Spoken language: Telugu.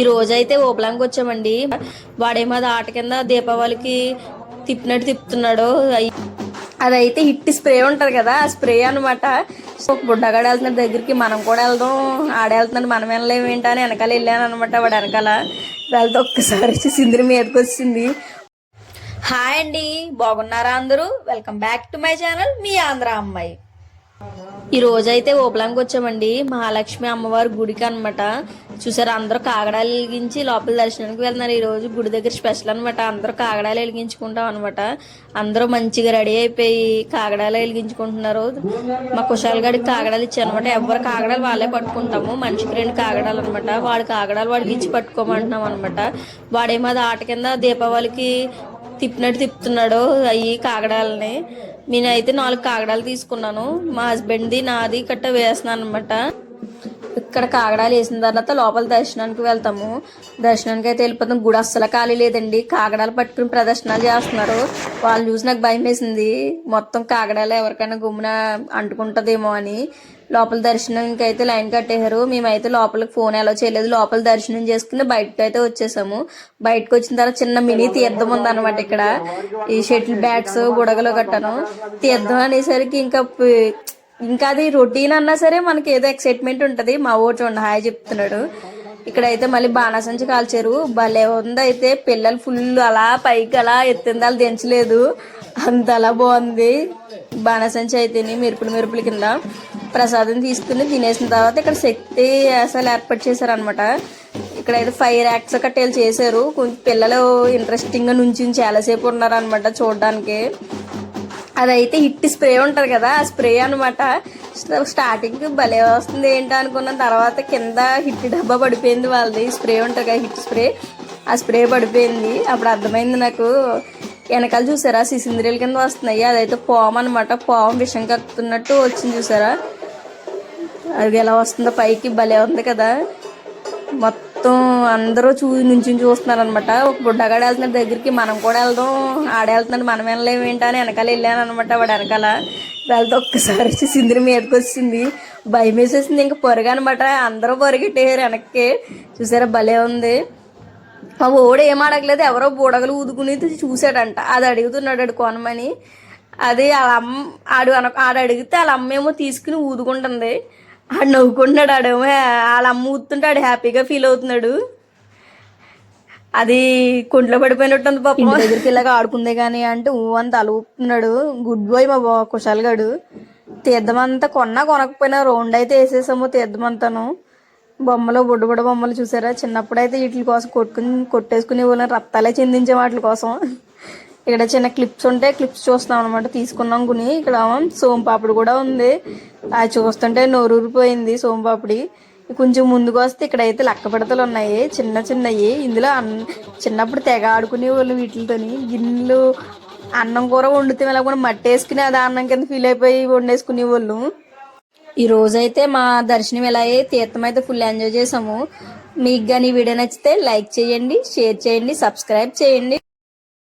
ఈ రోజైతే ఓపలాంకి వచ్చామండి. వాడేమో అది ఆట కింద దీపావళికి తిప్పినట్టు తిప్పుతున్నాడు. అదైతే హిట్ స్ప్రే ఉంటది కదా, ఆ స్ప్రే అనమాట. ఒక బుడ్డగాడు వెళ్తున్నాడు దగ్గరికి, మనం కూడా వెళ్దాం, ఆడేళ్తున్నాడు మనం వెళ్ళలేము ఏంటా అని వెనకాల వెళ్ళాను అనమాట. వాడు వెనకాల వెళ్తే ఒక్కసారి వచ్చి సిందిరి మీదకి వచ్చింది. హాయ్ అండి, బాగున్నారా అందరూ? Welcome back to my channel మీ ఆంధ్ర అమ్మాయి. ఈ రోజైతే ఓపలాంకి వచ్చామండి, మహాలక్ష్మి అమ్మవారి గుడికి అనమాట. చూసారు, అందరూ కాగడాలు వెలిగించి లోపల దర్శనానికి వెళ్తున్నారు. ఈ రోజు గుడి దగ్గర స్పెషల్ అనమాట. అందరూ కాగడాలు వెలిగించుకుంటాం అనమాట. అందరూ మంచిగా రెడీ అయిపోయి కాగడాలు వెలిగించుకుంటున్నారు. మా కుశాల్ గడికి కాగడాలు ఇచ్చానమాట. ఎవరు కాగడాలు వాళ్ళే పట్టుకుంటాము, మనిషికి 2 కాగడాలు అనమాట. వాడి కాగడాలు వాడికి ఇచ్చి పట్టుకోమంటున్నాం అనమాట. వాడేమో అది ఆట కింద దీపావళికి తిప్పినట్టు తిప్పుతున్నాడు అవి కాగడాలని. నేనైతే 4 కాగడాలు తీసుకున్నాను. మా హస్బెండ్ది నాది కట్ట వేస్తున్నాను అనమాట. ఇక్కడ కాగడాలు వేసిన తర్వాత లోపల దర్శనానికి వెళ్తాము. దర్శనానికి అయితే వెళ్ళిపోతాం. గుడి అస్సలు ఖాళీ లేదండి, కాగడాలు పట్టుకుని ప్రదర్శనలు చేస్తున్నారు. వాళ్ళు చూసి నాకు భయం వేసింది, మొత్తం కాగడాలు ఎవరికైనా గుమ్మున అంటుకుంటదేమో అని. లోపల దర్శనానికి అయితే లైన్ కట్టేశారు. మేమైతే లోపలికి ఫోన్ అలో చేయలేదు. లోపల దర్శనం చేసుకుని బయటకు అయితే వచ్చేసాము. బయటకు వచ్చిన తర్వాత చిన్న మినీ తీర్థం ఉందన్నమాట. ఇక్కడ ఈ షటిల్ బ్యాట్స్ బుడగలు కట్టాను. తీర్థం అనేసరికి ఇంకా అది రొటీన్ అన్నా సరే మనకి ఏదో ఎక్సైట్మెంట్ ఉంటది. మా ఊరు చూడండి హాయ్ చెప్తున్నాడు. ఇక్కడైతే మళ్ళీ బాణాసంచి కాల్చారు, భలే ఉంది. అయితే పిల్లలు ఫుల్ అలా పైకి అలా ఎత్తిందాలు దించలేదు, అంత అలా బాగుంది. బాణాసంచి అయితేనే మెరుపుల కింద ప్రసాదం తీసుకుని తినేసిన తర్వాత ఇక్కడ శక్తి అసలు ఏర్పాటు చేశారనమాట. ఇక్కడైతే ఫైర్ యాక్ట్స్ కట్టేలు చేశారు. కొంచెం పిల్లలు ఇంట్రెస్టింగ్ గా నుంచి చాలాసేపు ఉన్నారనమాట చూడడానికి. అదైతే హిట్ స్ప్రే ఉంటది కదా, ఆ స్ప్రే అనమాట. స్టార్టింగ్ భలే వస్తుంది ఏంటో అనుకున్న తర్వాత కింద హిట్ డబ్బా పడిపోయింది. వాళ్ళది స్ప్రే ఉంటది కదా, హిట్ స్ప్రే, ఆ స్ప్రే పడిపోయింది. అప్పుడు అర్థమైంది నాకు. వెనకాల చూసారా సిసింద్రీల కింద వస్తున్నాయి, అదైతే పాము అనమాట. పాము విషం కక్కుతున్నట్టు వచ్చింది చూసారా, అది ఎలా వస్తుందో పైకి, భలే ఉంది కదా. మొత్తం అందరూ నుంచి చూస్తున్నారు అనమాట. ఒక బుడ్డగాడు వెళ్తున్నాడు దగ్గరికి, మనం కూడా వెళ్దాం, ఆడేళ్తున్నాడు మనం వెళ్ళలేము ఏంటా అని వెనకాల వెళ్ళాను అనమాట. వాడు వెనకాల వెళ్తే ఒక్కసారి వచ్చి సిందిరి మీదకి వచ్చింది. భయం వేసేసింది, ఇంకా పొరగా అనమాట. అందరూ పొరగెట్టేయారు వెనక్కి. చూసారా భలే ఉంది. మా ఓడు ఏం అడగలేదు, ఎవరో బుడగలు ఊదుకుని చూసాడంట. అది అడుగుతున్నాడు కొనమని. అది ఆడు అడిగితే వాళ్ళ అమ్మేమో తీసుకుని ఊదుకుంటుంది. ఆడు నవ్వుకుంటున్నాడు. ఆడేమో వాళ్ళ అమ్మ ఊతుంటే ఆడు హ్యాపీగా ఫీల్ అవుతున్నాడు. అది కొంట్లో పడిపోయినట్టుంది పాపం. దగ్గరికి ఇలాగ ఆడుకుందే కానీ అంటే అంత అలా ఊపుతున్నాడు. గుడ్ బాయ్ మా కుశాల్ గడు. తీర్థం అంతా కొనకపోయినా రౌండ్ అయితే వేసేసాము తీర్థం అంతాను. బొమ్మలు బుడ్డ బొమ్మలు చూసారా, చిన్నప్పుడు అయితే వీటి కోసం కొట్టేసుకునే వాళ్ళని, రక్తాలే చెందించే వాటి కోసం. ఇక్కడ చిన్న క్లిప్స్ ఉంటే క్లిప్స్ చూస్తున్నాం అనమాట, తీసుకున్నాం కొని. ఇక్కడ సోంపాపిడి కూడా ఉంది, అది చూస్తుంటే నోరూరిపోయింది సోంపాపిడి. కొంచెం ముందుకు వస్తే ఇక్కడైతే లక్క పిడతలు ఉన్నాయి, చిన్నవి. ఇందులో చిన్నప్పుడు తెగ ఆడుకునే వాళ్ళు వీటితోని. గిన్నెలు అన్నం కూర వండితే ఇలా కూడా మట్టి వేసుకుని అది అన్నం కింద ఫీల్ అయిపోయి వండేసుకునే వాళ్ళు. ఈ రోజైతే మా దర్శనం ఇలా తీర్థం అయితే ఫుల్ ఎంజాయ్ చేసాము. మీకు కానీ వీడియో నచ్చితే లైక్ చేయండి, షేర్ చేయండి, సబ్స్క్రైబ్ చేయండి.